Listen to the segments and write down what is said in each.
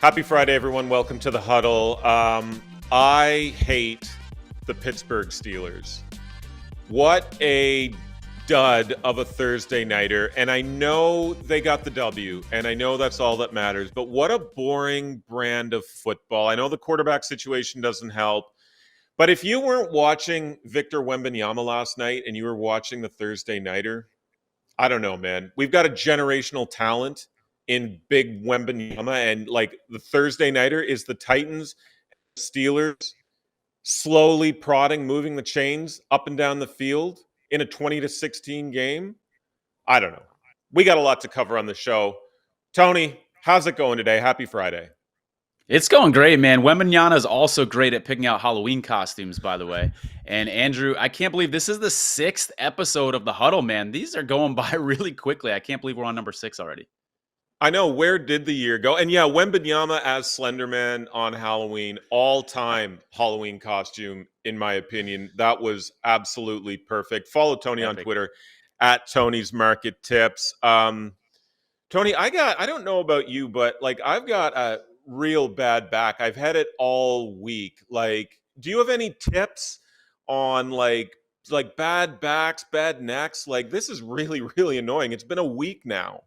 Happy Friday, everyone. Welcome to the Huddle. I hate the Pittsburgh Steelers. What a dud of a Thursday nighter. And I know they got the W, and I know that's all that matters. But what a boring brand of football. I know the quarterback situation doesn't help. But if you weren't watching Victor Wembanyama last night and you were watching the Thursday nighter, I don't know, man. We've got a generational talent in big Wembanyama, and like the Thursday nighter is the Titans, Steelers slowly prodding, moving the chains up and down the field in a 20-16 game. I don't know. We got a lot to cover on the show. Tony, how's it going today? Happy Friday. It's going great, man. Wembanyama is also great at picking out Halloween costumes, by the way. And Andrew, I can't believe this is the 6th episode of the Huddle, man. These are going by really quickly. I can't believe we're on number 6 already. I know. Where did the year go? And yeah, Wembanyama as Slenderman on Halloween, all-time Halloween costume, in my opinion. That was absolutely perfect. Follow Tony on Twitter at Tony's Market Tips. Tony, I don't know about you, but like I've got a real bad back. I've had it all week. Like, do you have any tips on like bad backs, bad necks? Like, this is really, really annoying. It's been a week now.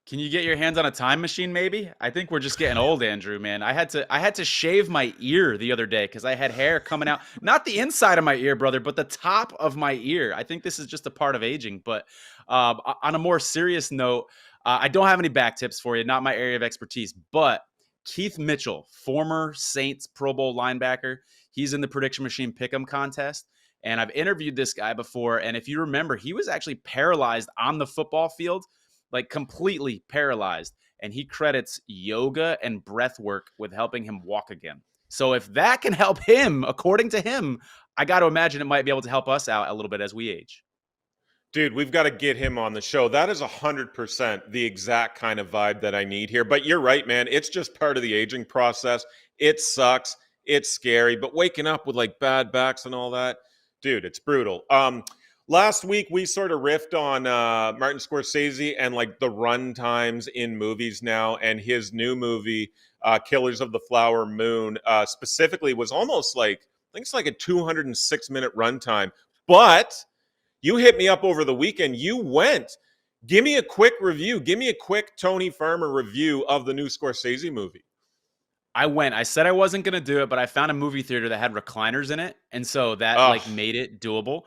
Can you get your hands on a time machine, maybe? I think we're just getting old, Andrew, man. I had to shave my ear the other day because I had hair coming out. Not the inside of my ear, brother, but the top of my ear. I think this is just a part of aging. But on a more serious note, I don't have any back tips for you. Not my area of expertise. But Keith Mitchell, former Saints Pro Bowl linebacker, he's in the Prediction Machine Pick'em contest. And I've interviewed this guy before. And if you remember, he was actually paralyzed on the football field, like completely paralyzed. And he credits yoga and breath work with helping him walk again. So if that can help him, according to him, I got to imagine it might be able to help us out a little bit as we age. Dude, we've got to get him on the show. That is 100% the exact kind of vibe that I need here. But you're right, man. It's just part of the aging process. It sucks. It's scary. But waking up with like bad backs and all that, dude, it's brutal. Last week, we sort of riffed on Martin Scorsese and like the run times in movies now. And his new movie, Killers of the Flower Moon, specifically was almost like, I think it's like a 206-minute runtime. But you hit me up over the weekend. You went. Give me a quick review. Give me a quick Tony Farmer review of the new Scorsese movie. I went. I said I wasn't going to do it, but I found a movie theater that had recliners in it. And so that like made it doable.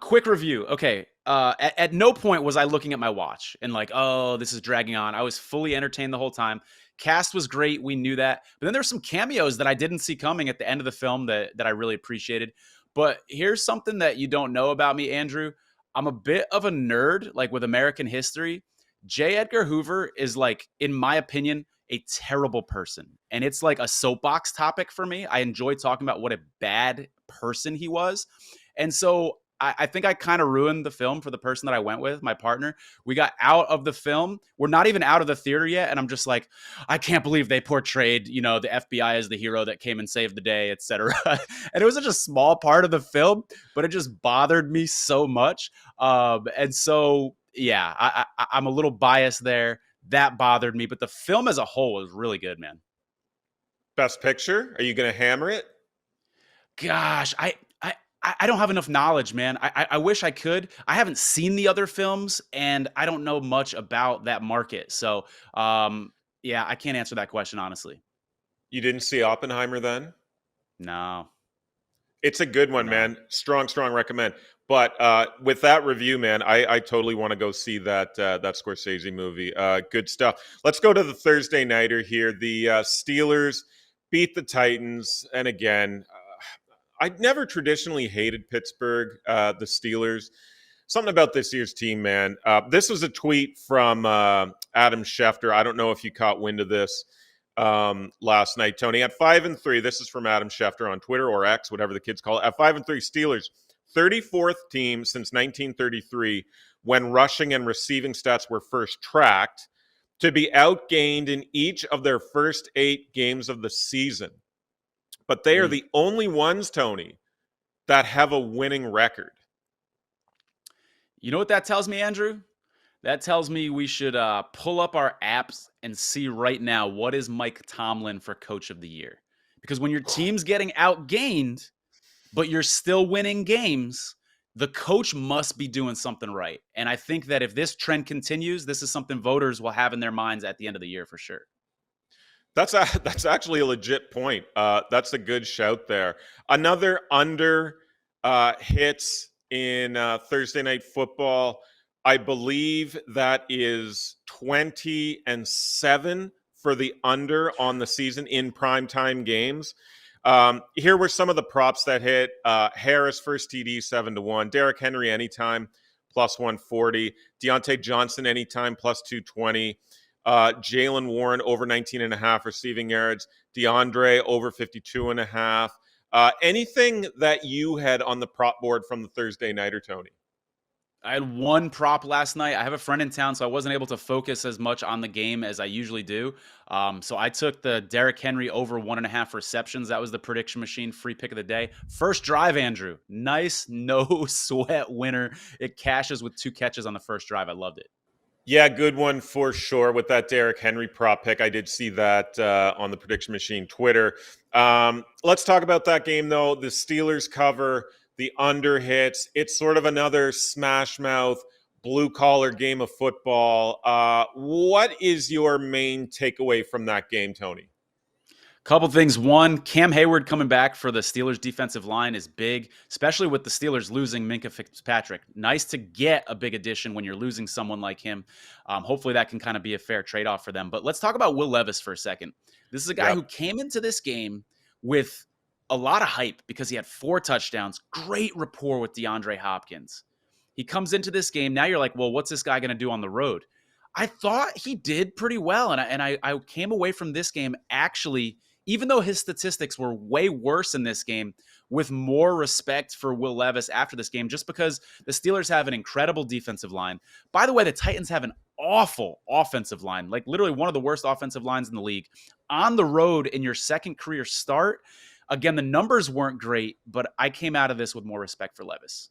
Quick review. Okay. At no point was I looking at my watch and like, oh, this is dragging on. I was fully entertained the whole time. Cast was great. We knew that. But then there's some cameos that I didn't see coming at the end of the film that I really appreciated. But here's something that you don't know about me, Andrew. I'm a bit of a nerd, like with American history. J. Edgar Hoover is like, in my opinion, a terrible person. And it's like a soapbox topic for me. I enjoy talking about what a bad person he was. And so I think I kind of ruined the film for the person that I went with, my partner. We got out of the film. We're not even out of the theater yet. And I'm just like, I can't believe they portrayed, the FBI as the hero that came and saved the day, etc. And it was such a small part of the film, but it just bothered me so much. And so, yeah, I'm a little biased there. That bothered me. But the film as a whole was really good, man. Best Picture? Are you going to hammer it? Gosh, I don't have enough knowledge, man. I wish I could. I haven't seen the other films, and I don't know much about that market. So, yeah, I can't answer that question, honestly. You didn't see Oppenheimer then? No. It's a good one, man. Strong recommend. But with that review, man, I totally want to go see that Scorsese movie. Good stuff. Let's go to the Thursday nighter here. The Steelers beat the Titans, and again, I never traditionally hated Pittsburgh, the Steelers. Something about this year's team, man. This was a tweet from Adam Schefter. I don't know if you caught wind of this last night, Tony. At 5-3, this is from Adam Schefter on Twitter or X, whatever the kids call it. At 5-3, Steelers, 34th team since 1933 when rushing and receiving stats were first tracked to be outgained in each of their first 8 games of the season. But they are the only ones, Tony, that have a winning record. You know what that tells me, Andrew? That tells me we should pull up our apps and see right now what is Mike Tomlin for Coach of the Year. Because when your team's getting outgained, but you're still winning games, the coach must be doing something right. And I think that if this trend continues, this is something voters will have in their minds at the end of the year for sure. That's actually a legit point. That's a good shout there. Another under hits in Thursday Night Football. I believe that is 20-7 for the under on the season in primetime games. Here were some of the props that hit. Harris first TD 7-1. Derrick Henry anytime plus 140. Deontay Johnson anytime plus 220. Jaylen Warren over 19.5 receiving yards. DeAndre over 52.5. Anything that you had on the prop board from the Thursday nighter, Tony? I had one prop last night. I have a friend in town, so I wasn't able to focus as much on the game as I usually do. So I took the Derrick Henry over 1.5 receptions. That was the prediction machine free pick of the day. First drive, Andrew. Nice, no sweat winner. It cashes with 2 catches on the first drive. I loved it. Yeah, good one for sure with that Derrick Henry prop pick. I did see that on the prediction machine Twitter. Let's talk about that game, though. The Steelers cover. The under hits. It's sort of another smash mouth, blue collar game of football. What is your main takeaway from that game, Tony? Couple things. One, Cam Hayward coming back for the Steelers defensive line is big, especially with the Steelers losing Minkah Fitzpatrick. Nice to get a big addition when you're losing someone like him. Hopefully that can kind of be a fair trade-off for them. But let's talk about Will Levis for a second. This is a guy who came into this game with a lot of hype because he had 4 touchdowns, great rapport with DeAndre Hopkins. He comes into this game. Now you're like, well, what's this guy going to do on the road? I thought he did pretty well. And I came away from this game actually, even though his statistics were way worse in this game, with more respect for Will Levis after this game, just because the Steelers have an incredible defensive line. By the way, the Titans have an awful offensive line, like literally one of the worst offensive lines in the league. On the road in your second career start, again, the numbers weren't great, but I came out of this with more respect for Levis.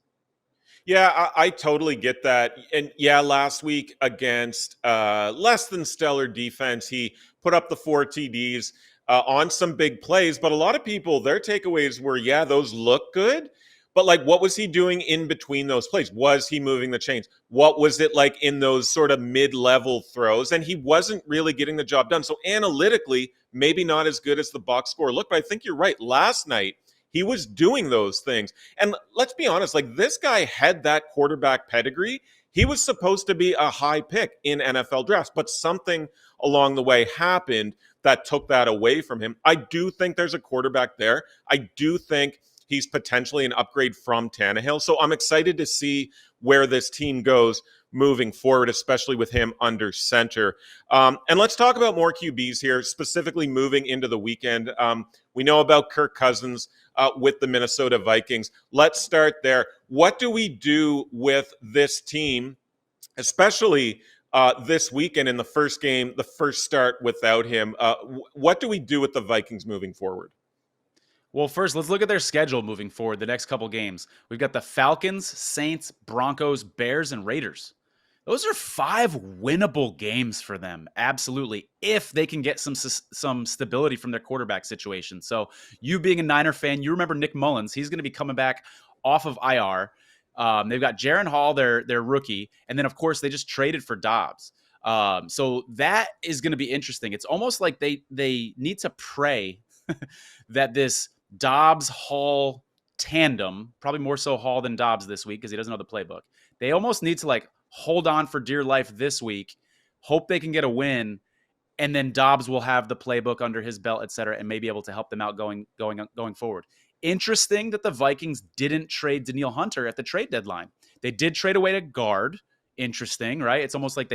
Yeah, I totally get that. And yeah, last week against less than stellar defense, he put up the 4 TDs on some big plays. But a lot of people, their takeaways were, yeah, those look good. But like, what was he doing in between those plays? Was he moving the chains? What was it like in those sort of mid-level throws? And he wasn't really getting the job done. So analytically, maybe not as good as the box score looked. But I think you're right. Last night, he was doing those things. And let's be honest, like this guy had that quarterback pedigree. He was supposed to be a high pick in NFL drafts, but something along the way happened that took that away from him. I do think there's a quarterback there. I do think he's potentially an upgrade from Tannehill. So I'm excited to see where this team goes moving forward, especially with him under center. And let's talk about more QBs here, specifically moving into the weekend. We know about Kirk Cousins with the Minnesota Vikings. Let's start there. What do we do with this team, especially this weekend in the first game, the first start without him? What do we do with the Vikings moving forward? Well, first, let's look at their schedule moving forward, the next couple games. We've got the Falcons, Saints, Broncos, Bears, and Raiders. Those are 5 winnable games for them, absolutely, if they can get some stability from their quarterback situation. So you being a Niner fan, you remember Nick Mullins. He's going to be coming back off of IR. They've got Jaron Hall, their rookie, and then, of course, they just traded for Dobbs. So that is going to be interesting. It's almost like they need to pray that this Dobbs-Hall tandem, probably more so Hall than Dobbs this week because he doesn't know the playbook. They almost need to like hold on for dear life this week, hope they can get a win, and then Dobbs will have the playbook under his belt, et cetera, and may be able to help them out going forward. Interesting that the Vikings didn't trade Danielle Hunter at the trade deadline. They did trade away to guard. Interesting, right? It's almost like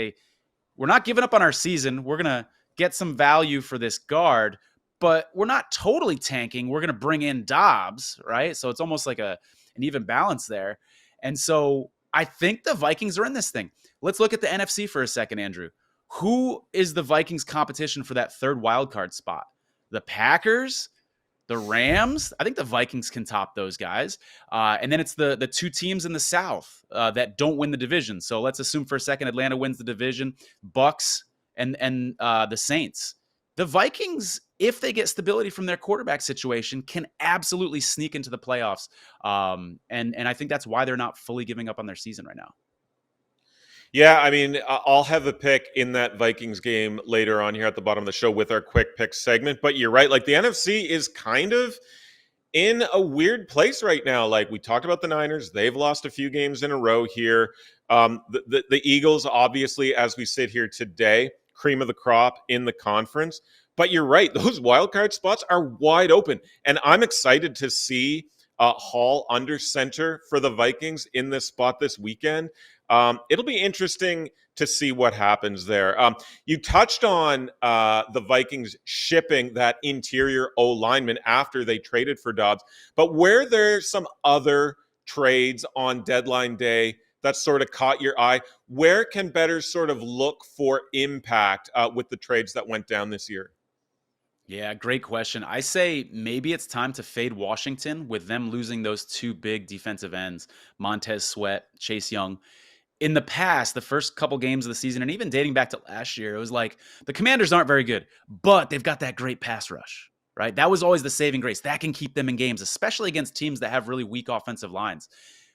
we're not giving up on our season. We're going to get some value for this guard, but we're not totally tanking. We're going to bring in Dobbs, right? So it's almost like an even balance there. And so I think the Vikings are in this thing. Let's look at the NFC for a second, Andrew. Who is the Vikings' competition for that third wild card spot? The Packers, the Rams. I think the Vikings can top those guys. And then it's the two teams in the South that don't win the division. So let's assume for a second Atlanta wins the division, Bucks and the Saints. The Vikings, if they get stability from their quarterback situation, can absolutely sneak into the playoffs. And I think that's why they're not fully giving up on their season right now. Yeah, I mean, I'll have a pick in that Vikings game later on here at the bottom of the show with our quick pick segment. But you're right. Like, the NFC is kind of in a weird place right now. Like, we talked about the Niners. They've lost a few games in a row here. The Eagles, obviously, as we sit here today, cream of the crop in the conference. But you're right. Those wildcard spots are wide open. And I'm excited to see Hall under center for the Vikings in this spot this weekend. It'll be interesting to see what happens there. You touched on the Vikings shipping that interior O lineman after they traded for Dobbs, but were there some other trades on deadline day that sort of caught your eye? Where can bettors sort of look for impact with the trades that went down this year? Yeah, great question. I say maybe it's time to fade Washington with them losing those two big defensive ends, Montez Sweat, Chase Young. In the past, the first couple games of the season, and even dating back to last year, it was like the Commanders aren't very good, but they've got that great pass rush, right? That was always the saving grace. That can keep them in games, especially against teams that have really weak offensive lines.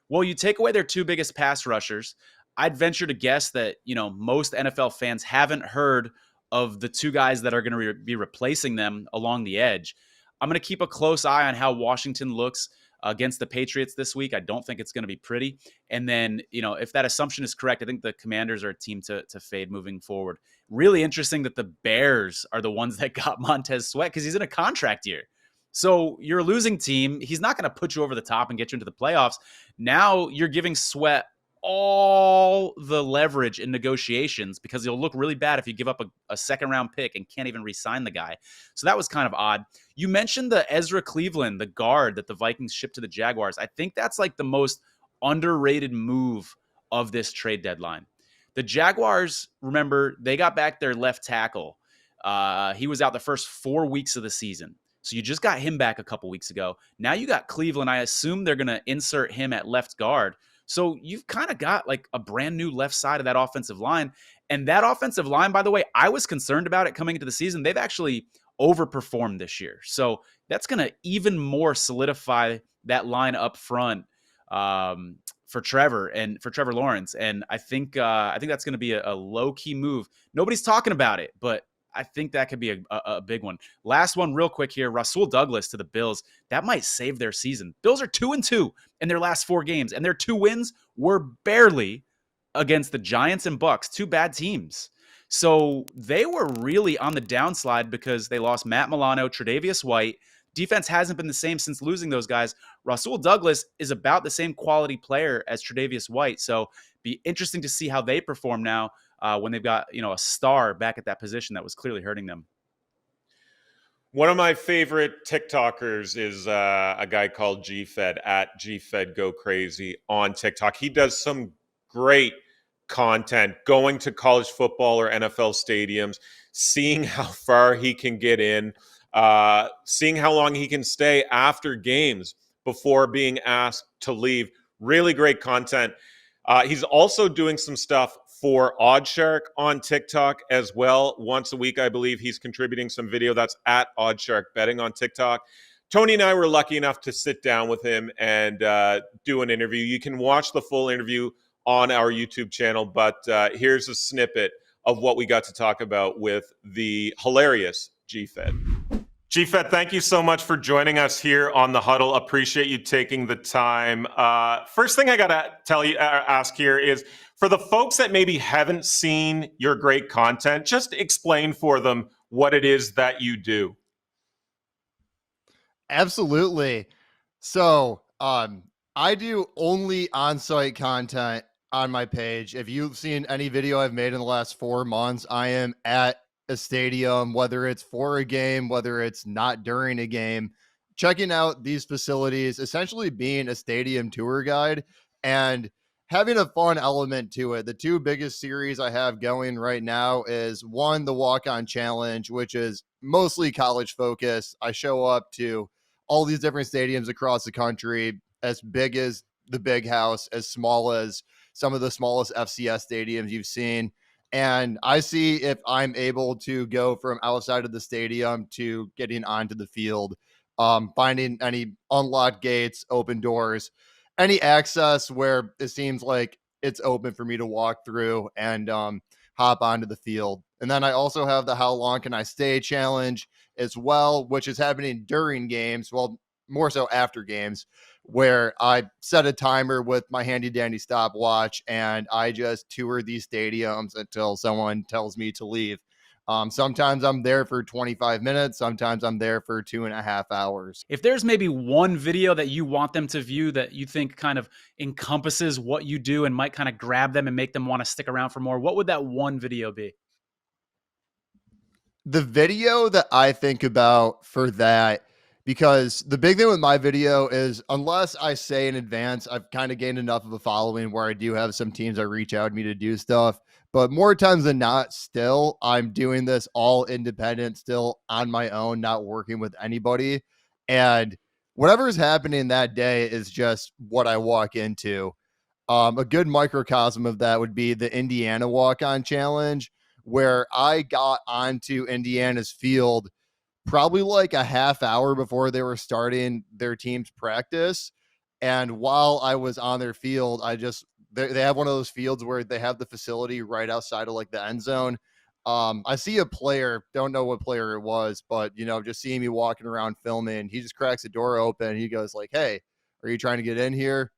Well, you take away their two biggest pass rushers, I'd venture to guess that, most NFL fans haven't heard of the two guys that are going to be replacing them along the edge. I'm going to keep a close eye on how Washington looks against the Patriots this week. I don't think it's going to be pretty. And then, if that assumption is correct, I think the Commanders are a team to fade moving forward. Really interesting that the Bears are the ones that got Montez Sweat because he's in a contract year. So you're a losing team. He's not going to put you over the top and get you into the playoffs. Now you're giving Sweat all the leverage in negotiations because he'll look really bad if you give up a second round pick and can't even re-sign the guy. So that was kind of odd. You mentioned the Ezra Cleveland, the guard that the Vikings shipped to the Jaguars. I think that's like the most underrated move of this trade deadline. The Jaguars, remember, they got back their left tackle. He was out the first 4 weeks of the season. So you just got him back a couple weeks ago. Now you got Cleveland. I assume they're going to insert him at left guard. So you've kind of got like a brand new left side of that offensive line. And that offensive line, by the way, I was concerned about it coming into the season. They've actually overperformed this year. So that's going to even more solidify that line up front for Trevor Lawrence. And I think that's going to be a low-key move. Nobody's talking about it, but I think that could be a big one. Last one real quick here. Rasul Douglas to the Bills. That might save their season. Bills are 2-2 in their last 4 games, and their 2 wins were barely against the Giants and Bucks, 2 bad teams. So they were really on the downslide because they lost Matt Milano, Tre'Davious White. Defense hasn't been the same since losing those guys. Rasul Douglas is about the same quality player as Tre'Davious White. So be interesting to see how they perform now when they've got a star back at that position that was clearly hurting them. One of my favorite TikTokers is a guy called GFed at GFed Go Crazy on TikTok. He does some great content going to college football or NFL stadiums, seeing how far he can get in, seeing how long he can stay after games before being asked to leave. Really great content. He's also doing some stuff for Oddshark on TikTok as well. Once a week, I believe he's contributing some video. That's at Oddshark Betting on TikTok. Tony and I were lucky enough to sit down with him and do an interview. You can watch the full interview on our YouTube channel, but here's a snippet of what we got to talk about with the hilarious GFed. GFed, thank you so much for joining us here on the Huddle. Appreciate you taking the time. First thing I got to ask here is, for the folks that maybe haven't seen your great content, just explain for them what it is that you do. Absolutely. So I do only on-site content on my page. If you've seen any video I've made in the last 4 months, I am at a stadium, whether it's for a game, whether it's not during a game, checking out these facilities, essentially being a stadium tour guide and having a fun element to it. The 2 biggest series I have going right now is one, the Walk-On Challenge, which is mostly college focused. I show up to all these different stadiums across the country, as big as the Big House, as small as some of the smallest FCS stadiums you've seen. And I see if I'm able to go from outside of the stadium to getting onto the field, finding any unlocked gates, open doors, any access where it seems like it's open for me to walk through and hop onto the field. And then I also have the How Long Can I Stay challenge as well, which is happening during games. Well, more so after games, where I set a timer with my handy dandy stopwatch and I just tour these stadiums until someone tells me to leave. Sometimes I'm there for 25 minutes. Sometimes I'm there for 2.5 hours. If there's maybe one video that you want them to view that you think kind of encompasses what you do and might kind of grab them and make them want to stick around for more, what would that one video be? The video that I think about for that, because the big thing with my video is unless I say in advance, I've kind of gained enough of a following where I do have some teams that reach out to me to do stuff. But more times than not, still, I'm doing this all independent, still on my own, not working with anybody. And whatever is happening that day is just what I walk into. A good microcosm of that would be the Indiana walk-on challenge, where I got onto Indiana's field probably like a half hour before they were starting their team's practice. And while I was on their field, they have one of those fields where they have the facility right outside of like the end zone. I see a player, don't know what player it was, but just seeing me walking around filming, he just cracks the door open. He goes like, "Hey, are you trying to get in here?"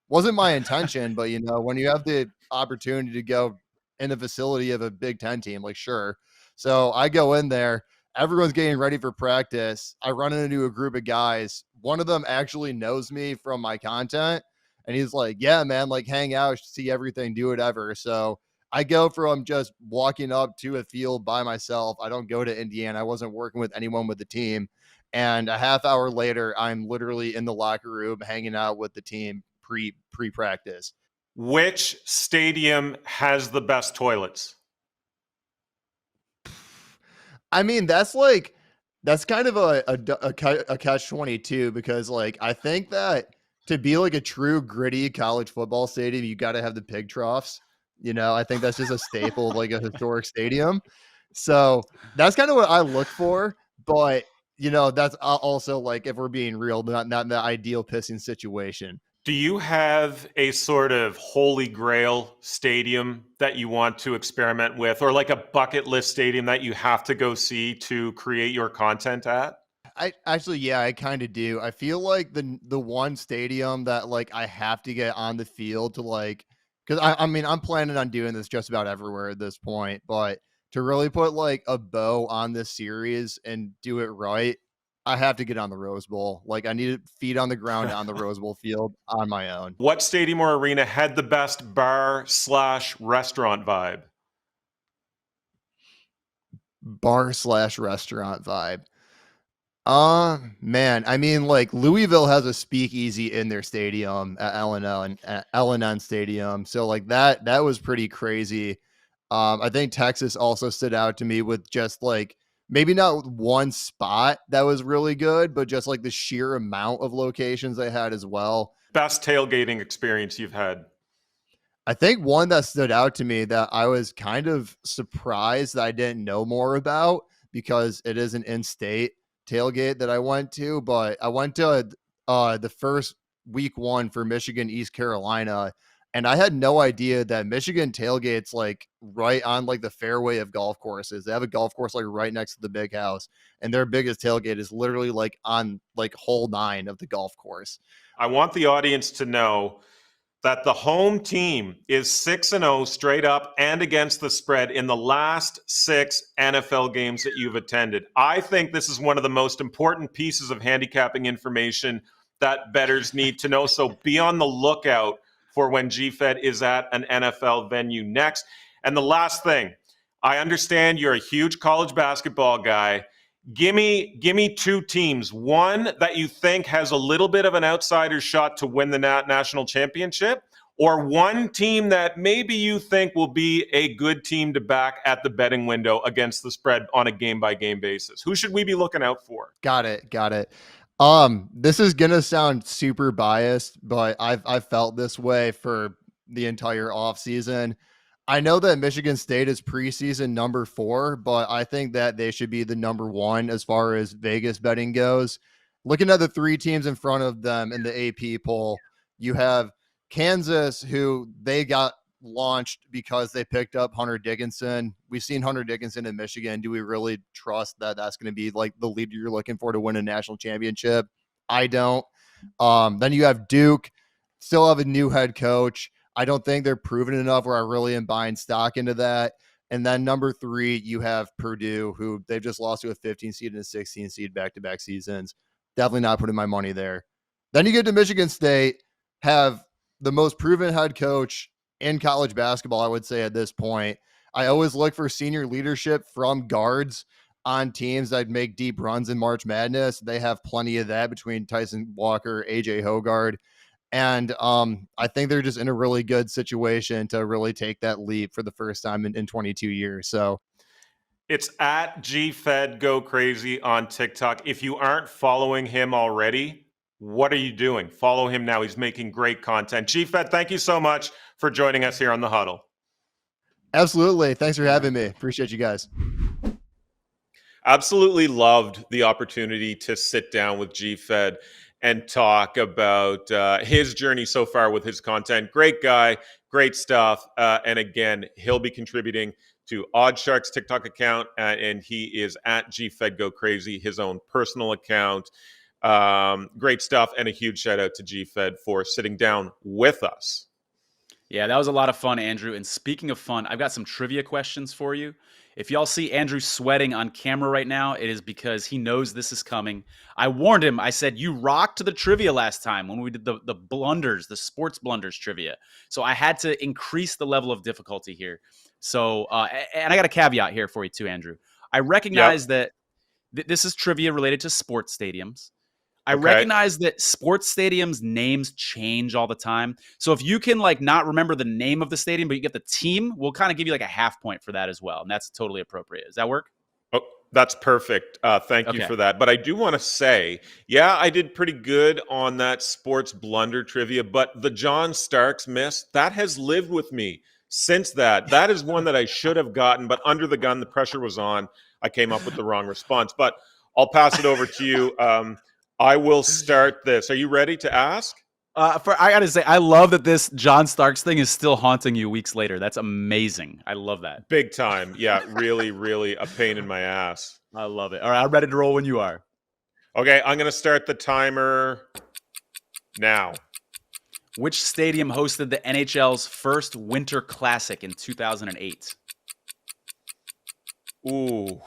Wasn't my intention, but when you have the opportunity to go in the facility of a Big Ten team, like, sure. So I go in there, everyone's getting ready for practice. I run into a group of guys. One of them actually knows me from my content. And he's like, "Yeah, man, like hang out, see everything, do whatever." So I go from just walking up to a field by myself. I don't go to Indiana. I wasn't working with anyone with the team. And a half hour later, I'm literally in the locker room hanging out with the team pre-practice. Which stadium has the best toilets? I mean, that's kind of a catch-22, because like I think that to be like a true gritty college football stadium, you got to have the pig troughs. I think that's just a staple of like a historic stadium. So that's kind of what I look for. But that's also like, if we're being real, not the ideal pissing situation. Do you have a sort of holy grail stadium that you want to experiment with, or like a bucket list stadium that you have to go see to create your content at? I kind of do. I feel like the one stadium that like I have to get on the field to like, because I mean, I'm planning on doing this just about everywhere at this point, but to really put like a bow on this series and do it right, I have to get on the Rose Bowl. Like, I need feet on the ground on the Rose Bowl field on my own. What stadium or arena had the best bar/restaurant vibe? Bar/restaurant vibe. Man, I mean, like Louisville has a speakeasy in their stadium at L&N Stadium. So like that was pretty crazy. I think Texas also stood out to me with just like, maybe not one spot that was really good, but just like the sheer amount of locations they had as well. Best tailgating experience you've had? I think one that stood out to me that I was kind of surprised that I didn't know more about, because it is an in-state tailgate that I went to, but I went to the first week 1 for Michigan, East Carolina. And I had no idea that Michigan tailgates like right on like the fairway of golf courses. They have a golf course like right next to the Big House, and their biggest tailgate is literally like on like hole 9 of the golf course. I want the audience to know that the home team is 6-0 straight up and against the spread in the last 6 NFL games that you've attended. I think this is one of the most important pieces of handicapping information that bettors need to know. So be on the lookout for when GFed is at an NFL venue next. And the last thing, I understand you're a huge college basketball guy. Give me 2 teams, one that you think has a little bit of an outsider shot to win the national championship, or one team that maybe you think will be a good team to back at the betting window against the spread on a game-by-game basis. Who should we be looking out for? Got it. This is gonna sound super biased, but I've felt this way for the entire offseason. I know that Michigan State is preseason number 4, but I think that they should be the number 1 as far as Vegas betting goes. Looking at the 3 teams in front of them in the AP poll, you have Kansas, who they got launched because they picked up Hunter Dickinson. We've seen Hunter Dickinson in Michigan. Do we really trust that that's going to be like the leader you're looking for to win a national championship? I don't. Then you have Duke, still have a new head coach. I don't think they're proven enough where I really am buying stock into that. And then number 3, you have Purdue, who they've just lost to a 15 seed and a 16 seed back-to-back seasons. Definitely not putting my money there. Then you get to Michigan State, have the most proven head coach in college basketball, I would say at this point. I always look for senior leadership from guards on teams that make deep runs in March Madness. They have plenty of that between Tyson Walker, AJ Hogard. And I think they're just in a really good situation to really take that leap for the first time in 22 years. So it's at GFed Go Crazy on TikTok. If you aren't following him already, what are you doing? Follow him now. He's making great content. GFed, thank you so much for joining us here on the Huddle. Absolutely. Thanks for having me. Appreciate you guys. Absolutely loved the opportunity to sit down with GFed and talk about his journey so far with his content. Great guy, great stuff. And again, he'll be contributing to Oddshark's TikTok account, and he is at GFed Go Crazy, his own personal account. Great stuff, and a huge shout out to GFed for sitting down with us. Yeah, that was a lot of fun, Andrew. And speaking of fun, I've got some trivia questions for you. If y'all see Andrew sweating on camera right now, it is because he knows this is coming. I warned him. I said, you rocked the trivia last time when we did the blunders, the sports blunders trivia. So I had to increase the level of difficulty here. So, and I got a caveat here for you too, Andrew. I recognize that this is trivia related to sports stadiums. I recognize that sports stadiums names change all the time. So if you can not remember the name of the stadium, but you get the team, we'll kind of give you a half point for that as well. And that's totally appropriate. Does that work? Oh, that's perfect. Thank you for that. But I do want to say, I did pretty good on that sports blunder trivia, but the John Starks miss, that has lived with me since that. That is one that I should have gotten, but under the gun, the pressure was on. I came up with the wrong response, but I'll pass it over to you. I will start this. Are you ready to ask? I got to say, I love that this John Starks thing is still haunting you weeks later. That's amazing. I love that. Big time. Yeah, really, really a pain in my ass. I love it. All right, I'm ready to roll when you are. Okay, I'm going to start the timer now. Which stadium hosted the NHL's first Winter Classic in 2008? Ooh.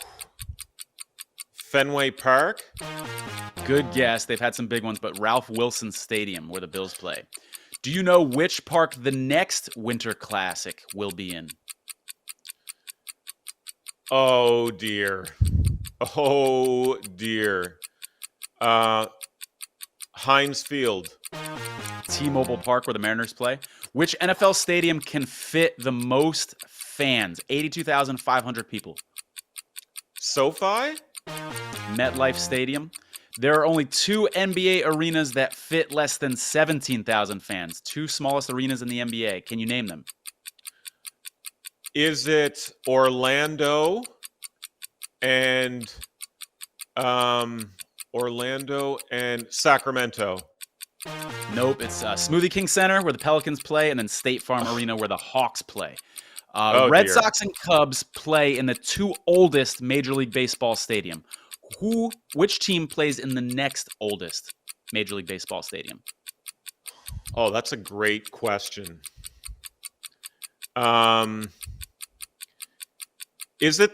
Fenway Park? Good guess. They've had some big ones, but Ralph Wilson Stadium, where the Bills play. Do you know which park the next Winter Classic will be in? Oh, dear. Oh, dear. Heinz Field. T-Mobile Park, where the Mariners play. Which NFL stadium can fit the most fans? 82,500 people. SoFi? MetLife Stadium. There are only 2 NBA arenas that fit less than 17,000 fans. 2 smallest arenas in the NBA. Can you name them? Is it Orlando and Sacramento? Nope. It's Smoothie King Center, where the Pelicans play, and then State Farm Arena, where the Hawks play. Red Sox and Cubs play in the 2 oldest Major League Baseball stadium. Which team plays in the next oldest Major League Baseball stadium? Oh, that's a great question. Is it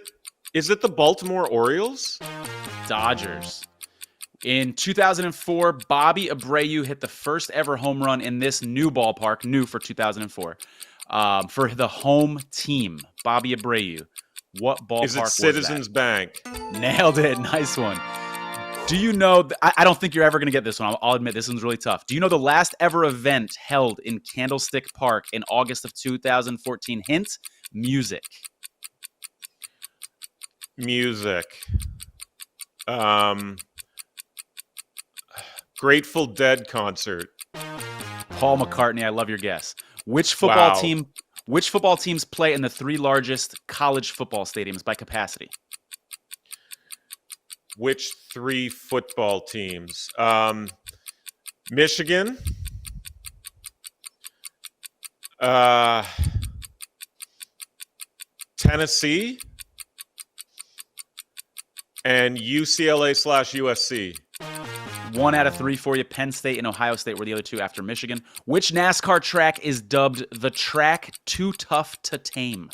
the Baltimore Orioles? Dodgers. In 2004, Bobby Abreu hit the first ever home run in this new ballpark, new for 2004, for the home team. Bobby Abreu. What ballpark was that? Is it Citizens Bank? Nailed it. Nice one. Do you know, I don't think you're ever going to get this one. I'll admit this one's really tough. Do you know the last ever event held in Candlestick Park in August of 2014? Hint, music. Music. Grateful Dead concert. Paul McCartney, I love your guess. Which football Wow. team? Which football teams play in the 3 largest college football stadiums by capacity? Which 3 football teams? Michigan. Tennessee. And UCLA/USC. 1 out of 3 for you. Penn State and Ohio State were the other 2 after Michigan. Which NASCAR track is dubbed the track too tough to tame?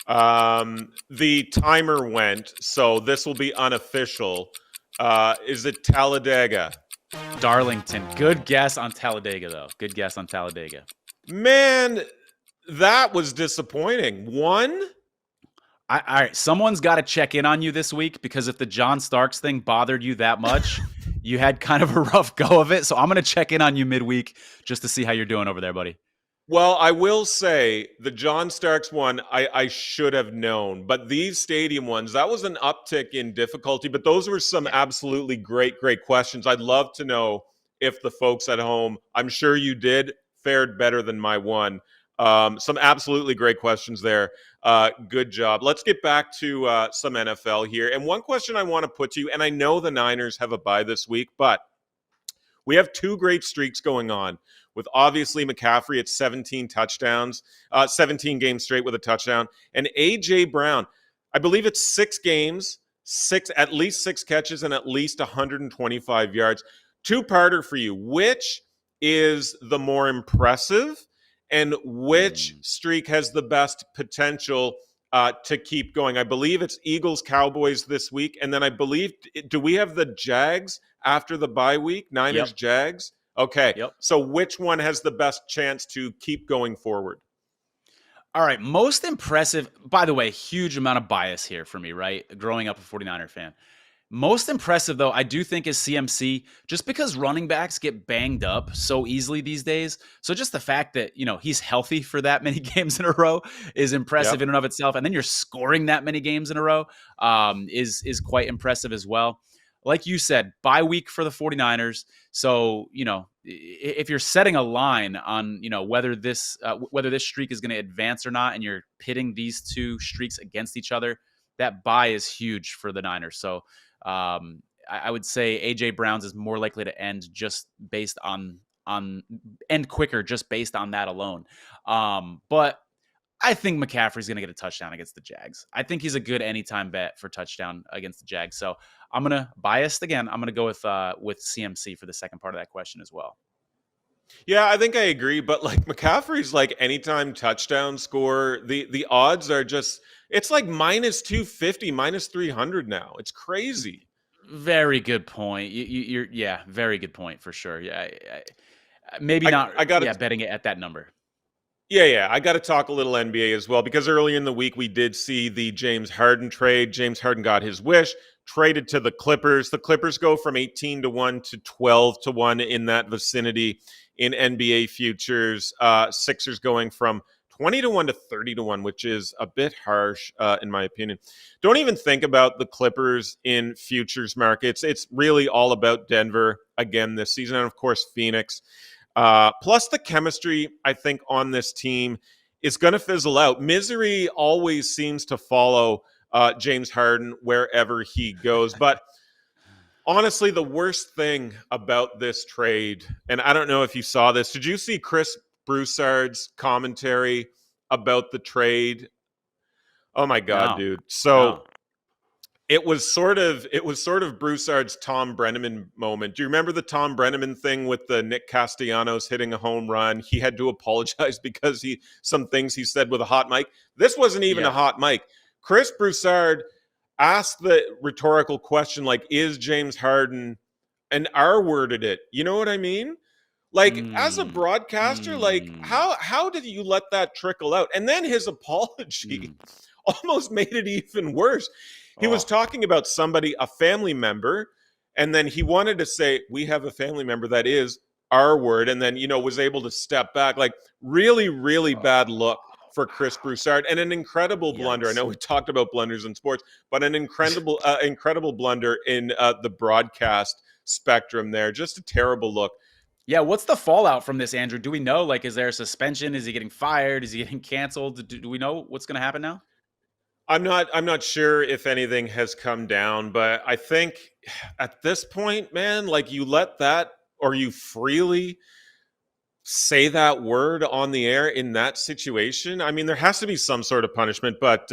The timer went, so this will be unofficial. Is it Talladega? Darlington. Good guess on Talladega, though. Good guess on Talladega. Man, that was disappointing. 1? All right, someone's got to check in on you this week, because if the John Starks thing bothered you that much, you had kind of a rough go of it. So I'm going to check in on you midweek just to see how you're doing over there, buddy. Well, I will say the John Starks one, I should have known. But these stadium ones, that was an uptick in difficulty. But those were some absolutely great questions. I'd love to know if the folks at home, I'm sure you did, fared better than my one. Some absolutely great questions there. Good job. Let's get back to some NFL here. And one question I want to put to you, and I know the Niners have a bye this week, but we have 2 great streaks going on with obviously McCaffrey at 17 touchdowns, 17 games straight with a touchdown, and A.J. Brown, I believe it's 6 games, at least 6 catches and at least 125 yards. 2-parter for you. Which is the more impressive, and which streak has the best potential to keep going? I believe it's Eagles-Cowboys this week, and then I believe, do we have the Jags after the bye week? Niners-Jags? Okay, So which one has the best chance to keep going forward? All right, most impressive, by the way, huge amount of bias here for me, right? Growing up a 49er fan. Most impressive, though, I do think is CMC, just because running backs get banged up so easily these days. So just the fact that, he's healthy for that many games in a row is impressive in and of itself. And then you're scoring that many games in a row is quite impressive as well. Like you said, bye week for the 49ers. So, if you're setting a line on, whether this streak is going to advance or not, and you're pitting these 2 streaks against each other, that bye is huge for the Niners. So I would say A.J. Brown's is more likely to end just based on end quicker, just based on that alone. But I think McCaffrey's going to get a touchdown against the Jags. I think he's a good anytime bet for touchdown against the Jags. So I'm going to, biased again, I'm going to go with CMC for the second part of that question as well. Yeah, I think I agree. But like McCaffrey's like anytime touchdown score, the odds are just, it's like minus 250, minus 300 now. It's crazy. Very good point. You're very good point for sure. Yeah, maybe not. I got betting it at that number. Yeah. I got to talk a little NBA as well, because early in the week we did see the James Harden trade. James Harden got his wish, traded to the Clippers. The Clippers go from 18-1 to 12-1 in that vicinity in NBA futures. Sixers going from 20-1 to 30-1, which is a bit harsh in my opinion. Don't even think about the Clippers in futures markets. It's really all about Denver again this season, and of course Phoenix. Plus the chemistry, I think, on this team is going to fizzle out. Misery always seems to follow James Harden wherever he goes. But honestly, the worst thing about this trade, and I don't know if you saw this, did you see Chris Broussard's commentary about the trade? Oh my God, dude. So it was sort of Broussard's Tom Brenneman moment. Do you remember the Tom Brenneman thing with the Nick Castellanos hitting a home run? He had to apologize because some things he said with a hot mic. This wasn't even a hot mic. Chris Broussard asked the rhetorical question, like, is James Harden, and R-worded it. You know what I mean? Like, as a broadcaster, like, how did you let that trickle out? And then his apology almost made it even worse. He was talking about somebody, a family member, and then he wanted to say, we have a family member that is our word, and then, was able to step back. Like, really, really bad look for Chris Broussard, and an incredible blunder. I know we talked about blunders in sports, but an incredible blunder in the broadcast spectrum there. Just a terrible look. Yeah, what's the fallout from this, Andrew? Do we know? Like, is there a suspension? Is he getting fired? Is he getting canceled? Do we know what's going to happen now? I'm not sure if anything has come down, but I think at this point, man, like you let that, or you freely say that word on the air in that situation. I mean, there has to be some sort of punishment, but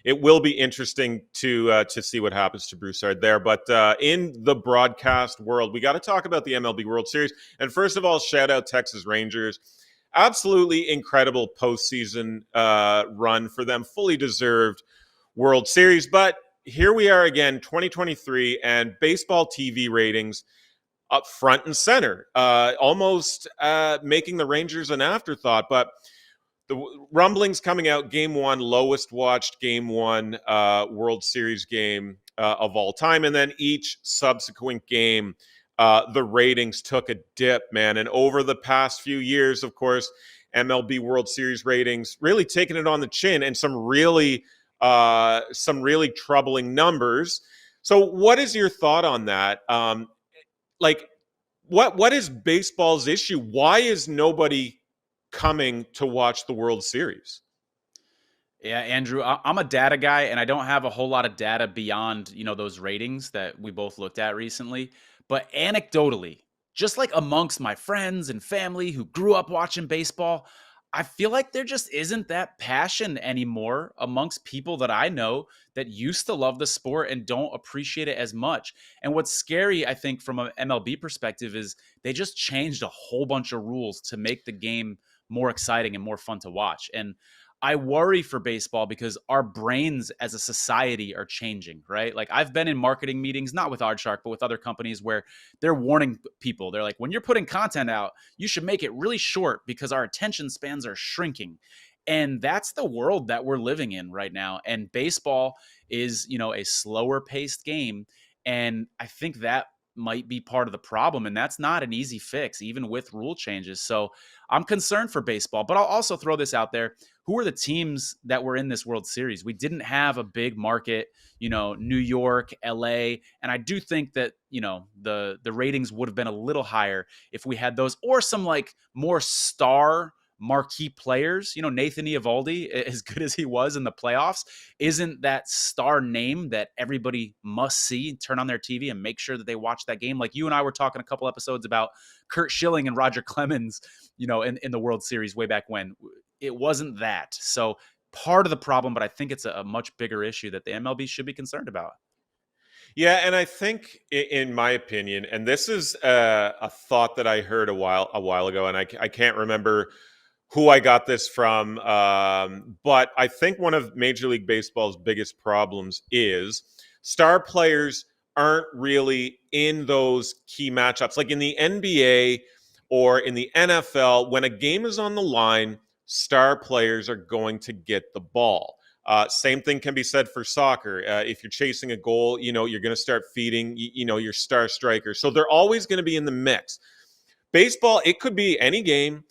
it will be interesting to see what happens to Broussard there. But in the broadcast world, we got to talk about the MLB World Series. And first of all, shout out Texas Rangers. Absolutely incredible postseason run for them, fully deserved World Series. But here we are again, 2023, and baseball TV ratings up front and center, almost making the Rangers an afterthought. But the rumblings coming out, game one, lowest watched game one World Series game of all time. And then each subsequent game, the ratings took a dip, man. And over the past few years, of course, MLB World Series ratings really taking it on the chin, and some really troubling numbers. So what is your thought on that? Like, what is baseball's issue? Why is nobody coming to watch the World Series? Yeah, Andrew, I'm a data guy, and I don't have a whole lot of data beyond, those ratings that we both looked at recently. But anecdotally, just like amongst my friends and family who grew up watching baseball, I feel like there just isn't that passion anymore amongst people that I know that used to love the sport and don't appreciate it as much. And what's scary, I think, from an MLB perspective is they just changed a whole bunch of rules to make the game more exciting and more fun to watch. And I worry for baseball because our brains as a society are changing, right? Like I've been in marketing meetings, not with oddsshark, but with other companies where they're warning people. They're like, when you're putting content out, you should make it really short because our attention spans are shrinking. And that's the world that we're living in right now. And baseball is, a slower paced game. And I think that might be part of the problem. And that's not an easy fix, even with rule changes. So I'm concerned for baseball, but I'll also throw this out there. Who are the teams that were in this World Series? We didn't have a big market, New York, LA. And I do think that, the ratings would have been a little higher if we had those, or some like more star marquee players. Nathan Eovaldi, as good as he was in the playoffs, isn't that star name that everybody must see, turn on their TV and make sure that they watch that game. Like you and I were talking a couple episodes about Kurt Schilling and Roger Clemens, in the World Series way back when. It wasn't that. So part of the problem, but I think it's a much bigger issue that the MLB should be concerned about. Yeah, and I think, in my opinion, and this is a thought that I heard a while ago, and I can't remember who I got this from, but I think one of Major League Baseball's biggest problems is star players aren't really in those key matchups. Like in the NBA or in the NFL, when a game is on the line, star players are going to get the ball. Same thing can be said for soccer. If you're chasing a goal, you're going to start feeding, your star striker. So they're always going to be in the mix. Baseball, it could be any game,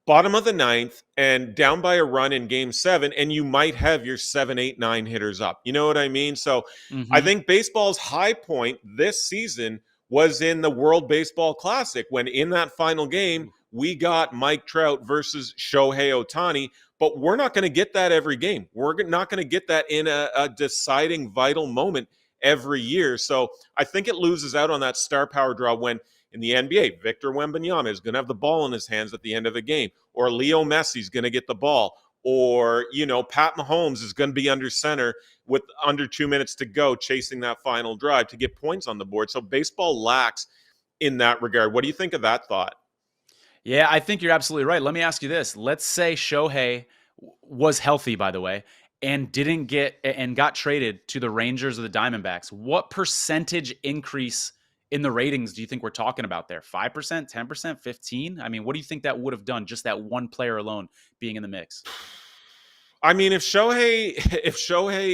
bottom of the ninth, and down by a run in game 7, and you might have your 7, 8, 9 hitters up. You know what I mean? So I think baseball's high point this season was in the World Baseball Classic, when in that final game, we got Mike Trout versus Shohei Ohtani, but we're not going to get that every game. We're not going to get that in a deciding vital moment every year. So I think it loses out on that star power draw when in the NBA, Victor Wembanyama is going to have the ball in his hands at the end of a game, or Leo Messi is going to get the ball, or, Pat Mahomes is going to be under center with under 2 minutes to go, chasing that final drive to get points on the board. So baseball lacks in that regard. What do you think of that thought? Yeah, I think you're absolutely right. Let me ask you this. Let's say Shohei was healthy, by the way, and got traded to the Rangers or the Diamondbacks. What percentage increase in the ratings do you think we're talking about there? 5%, 10%, 15? I mean, what do you think that would have done, just that one player alone being in the mix? I mean, if Shohei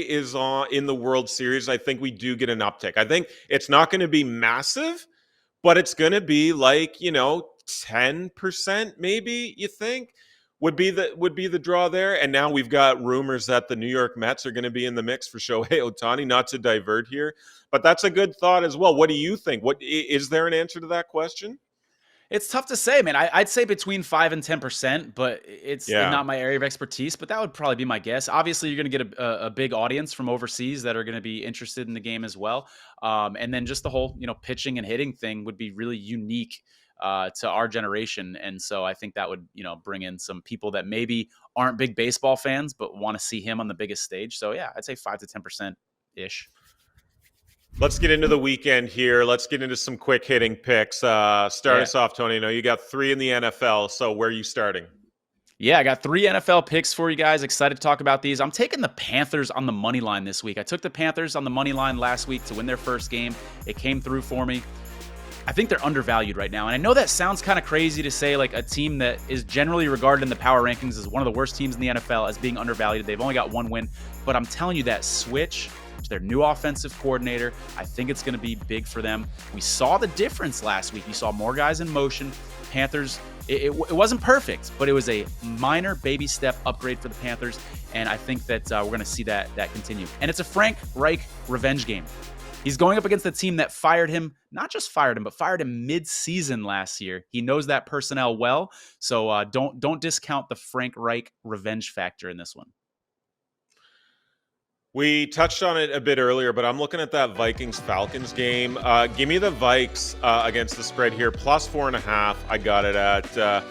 is in the World Series, I think we do get an uptick. I think it's not going to be massive, but it's going to be like, 10% maybe, you think? would be the draw there. And now we've got rumors that the New York Mets are going to be in the mix for Shohei Ohtani, not to divert here, but that's a good thought as well. What do you think? What is there an answer to that question? It's tough to say, man. I'd say between 5 and 10%, but it's Yeah. not my area of expertise. But that would probably be my guess. Obviously, you're going to get a big audience from overseas that are going to be interested in the game as well. And then just the whole, pitching and hitting thing would be really unique to our generation. And so I think that would, bring in some people that maybe aren't big baseball fans, but want to see him on the biggest stage. So yeah, I'd say 5 to 10% ish. Let's get into the weekend here. Let's get into some quick hitting picks. Start us off, Tony. I know you got 3 in the NFL, so where are you starting? Yeah, I got 3 NFL picks for you guys. Excited to talk about these. I'm taking the Panthers on the money line this week. I took the Panthers on the money line last week to win their first game. It came through for me. I think they're undervalued right now. And I know that sounds kind of crazy to say, like, a team that is generally regarded in the power rankings as one of the worst teams in the NFL as being undervalued. They've only got 1 win. But I'm telling you, that switch to their new offensive coordinator, I think it's going to be big for them. We saw the difference last week. You saw more guys in motion. Panthers, it wasn't perfect, but it was a minor baby step upgrade for the Panthers. And I think that we're going to see that continue. And it's a Frank Reich revenge game. He's going up against the team that fired him, not just fired him, but fired him mid-season last year. He knows that personnel well. So don't discount the Frank Reich revenge factor in this one. We touched on it a bit earlier, but I'm looking at that Vikings-Falcons game. Give me the Vikes against the spread here, plus 4.5. I got it at,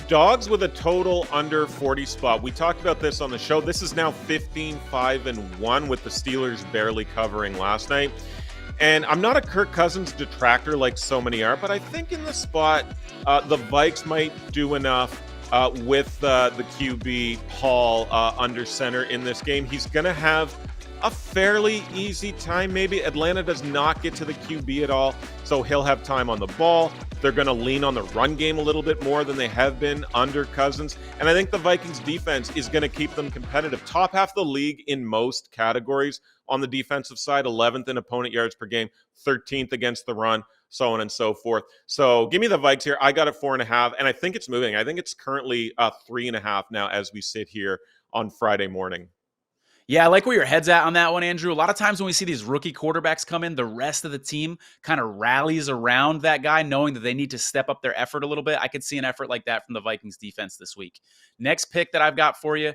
dogs with a total under 40 spot. We talked about this on the show. This is now 15-5-1 with the Steelers barely covering last night. And I'm not a Kirk Cousins detractor like so many are, but I think in the spot, the Vikes might do enough with the QB Hall under center in this game. He's going to have a fairly easy time. Maybe Atlanta does not get to the QB at all, so he'll have time on the ball. They're going to lean on the run game a little bit more than they have been under Cousins. And I think the Vikings defense is going to keep them competitive. Top half of the league in most categories on the defensive side, 11th in opponent yards per game, 13th against the run, so on and so forth. So give me the Vikes here. I got it 4.5, and I think it's moving. I think it's currently 3.5 now as we sit here on Friday morning. Yeah, I like where your head's at on that one, Andrew. A lot of times when we see these rookie quarterbacks come in, the rest of the team kind of rallies around that guy, knowing that they need to step up their effort a little bit. I could see an effort like that from the Vikings defense this week. Next pick that I've got for you,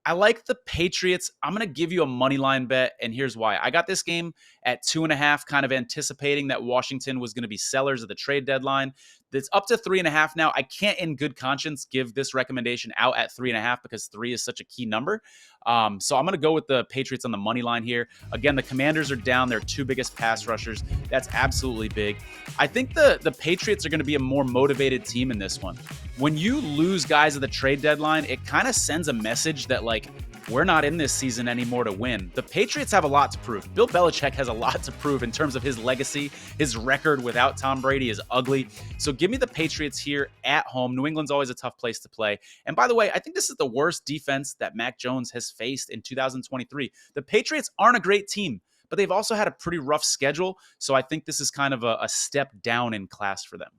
I like the Patriots. I'm going to give you a money line bet, and here's why. I got this game at 2.5, kind of anticipating that Washington was going to be sellers of the trade deadline. It's up to 3.5 now. I can't in good conscience give this recommendation out at 3.5 because 3 is such a key number. So I'm going to go with the Patriots on the money line here. Again, the Commanders are down their 2 biggest pass rushers. That's absolutely big. I think the Patriots are going to be a more motivated team in this one. When you lose guys at the trade deadline, it kind of sends a message that, like, we're not in this season anymore to win. The Patriots have a lot to prove. Bill Belichick has a lot to prove in terms of his legacy. His record without Tom Brady is ugly. So give me the Patriots here at home. New England's always a tough place to play. And by the way, I think this is the worst defense that Mac Jones has faced in 2023. The Patriots aren't a great team, but they've also had a pretty rough schedule. So I think this is kind of a step down in class for them.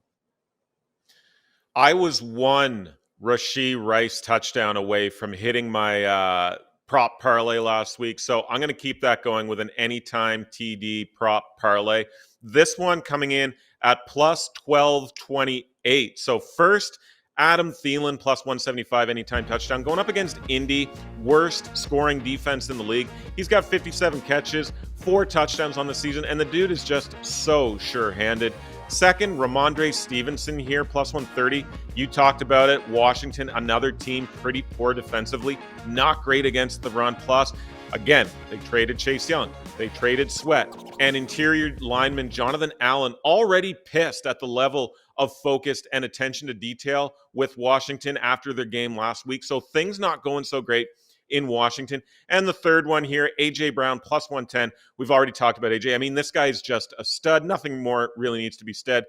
I was one Rashee Rice touchdown away from hitting my prop parlay last week. So I'm going to keep that going with an anytime TD prop parlay. This one coming in at plus 1228. So first, Adam Thielen plus 175 anytime touchdown. Going up against Indy, worst scoring defense in the league. He's got 57 catches, 4 touchdowns on the season, and the dude is just so sure-handed. Second, Ramondre Stevenson here, plus 130. You talked about it. Washington, another team pretty poor defensively. Not great against the run. Plus, again, they traded Chase Young. They traded Sweat. And interior lineman Jonathan Allen already pissed at the level of focused and attention to detail with Washington after their game last week. So things not going so great in Washington. And the third one here, A.J. Brown, plus 110. We've already talked about A.J. I mean, this guy's just a stud. Nothing more really needs to be said.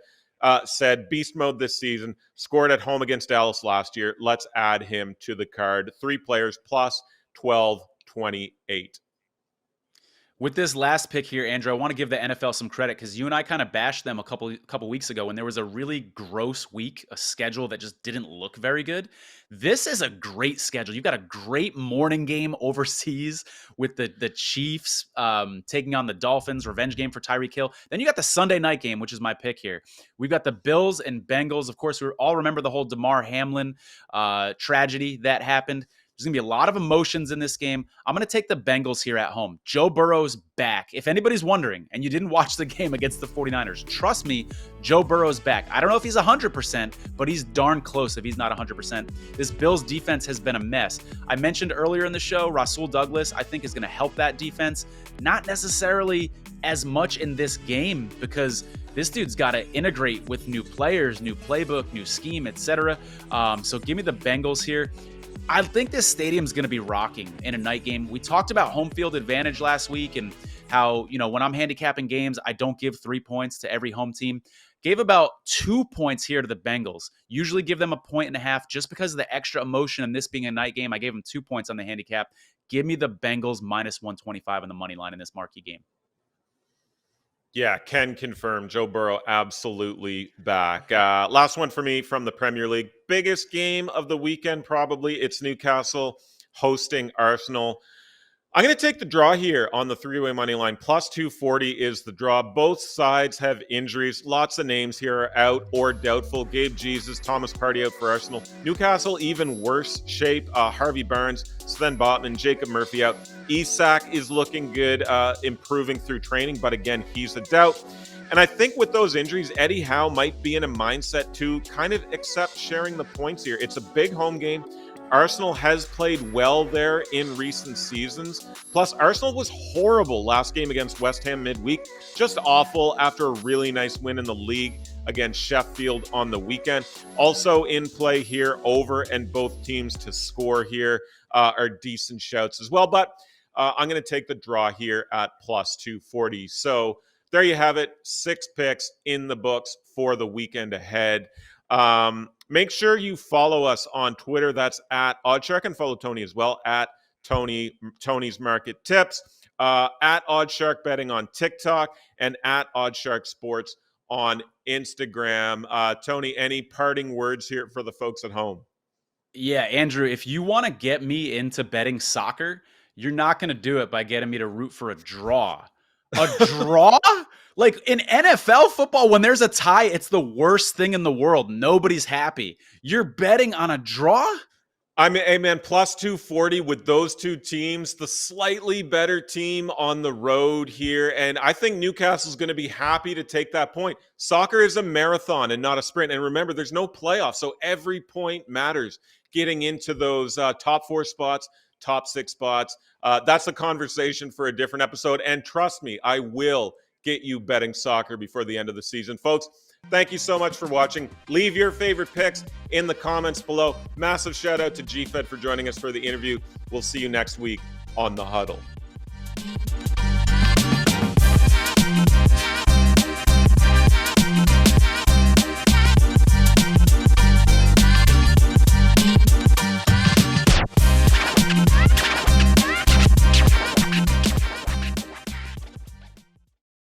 Beast mode this season. Scored at home against Dallas last year. Let's add him to the card. 3 players, plus 1228. With this last pick here, Andrew, I want to give the NFL some credit because you and I kind of bashed them a couple weeks ago when there was a really gross week, a schedule that just didn't look very good. This is a great schedule. You've got a great morning game overseas with the Chiefs taking on the Dolphins, revenge game for Tyreek Hill. Then you got the Sunday night game, which is my pick here. We've got the Bills and Bengals. Of course, we all remember the whole Damar Hamlin tragedy that happened. There's going to be a lot of emotions in this game. I'm going to take the Bengals here at home. Joe Burrow's back. If anybody's wondering, and you didn't watch the game against the 49ers, trust me, Joe Burrow's back. I don't know if he's 100%, but he's darn close if he's not 100%. This Bills defense has been a mess. I mentioned earlier in the show, Rasul Douglas, I think, is going to help that defense. Not necessarily as much in this game because this dude's got to integrate with new players, new playbook, new scheme, etc. So give me the Bengals here. I think this stadium's going to be rocking in a night game. We talked about home field advantage last week and how, when I'm handicapping games, I don't give 3 points to every home team. Gave about 2 points here to the Bengals. Usually give them 1.5 just because of the extra emotion and this being a night game. I gave them 2 points on the handicap. Give me the Bengals minus 125 on the money line in this marquee game. Yeah, can confirm Joe Burrow absolutely back. Last one for me from the Premier League. Biggest game of the weekend, probably. It's Newcastle hosting Arsenal. I'm going to take the draw here on the three-way money line. Plus 240 is the draw. Both sides have injuries. Lots of names here are out or doubtful. Gabe Jesus, Thomas Partey out for Arsenal. Newcastle, even worse shape. Harvey Barnes, Sven Botman, Jacob Murphy out. Isak is looking good, improving through training, but again, he's a doubt. And I think with those injuries, Eddie Howe might be in a mindset to kind of accept sharing the points here. It's a big home game. Arsenal has played well there in recent seasons. Plus, Arsenal was horrible last game against West Ham midweek. Just awful after a really nice win in the league against Sheffield on the weekend. Also in play here, over and both teams to score here are decent shouts as well. But I'm going to take the draw here at plus 240. So there you have it. 6 picks in the books for the weekend ahead. Make sure you follow us on Twitter. That's at oddsshark, and follow Tony as well at Tony's Market Tips, at oddsshark betting on TikTok, and at oddsshark sports on Instagram. Tony, any parting words here for the folks at home? Yeah, Andrew, if you want to get me into betting soccer, you're not going to do it by getting me to root for a draw. A draw? Like in NFL football, when there's a tie, it's the worst thing in the world. Nobody's happy. You're betting on a draw? I mean, hey man, plus 240 with those two teams, the slightly better team on the road here. And I think Newcastle's going to be happy to take that point. Soccer is a marathon and not a sprint. And remember, there's no playoff, so every point matters. Getting into those top 4 spots, top 6 spots. That's a conversation for a different episode. And trust me, I will get you betting soccer before the end of the season. Folks, thank you so much for watching. Leave your favorite picks in the comments below. Massive shout out to GFed for joining us for the interview. We'll see you next week on The Huddle.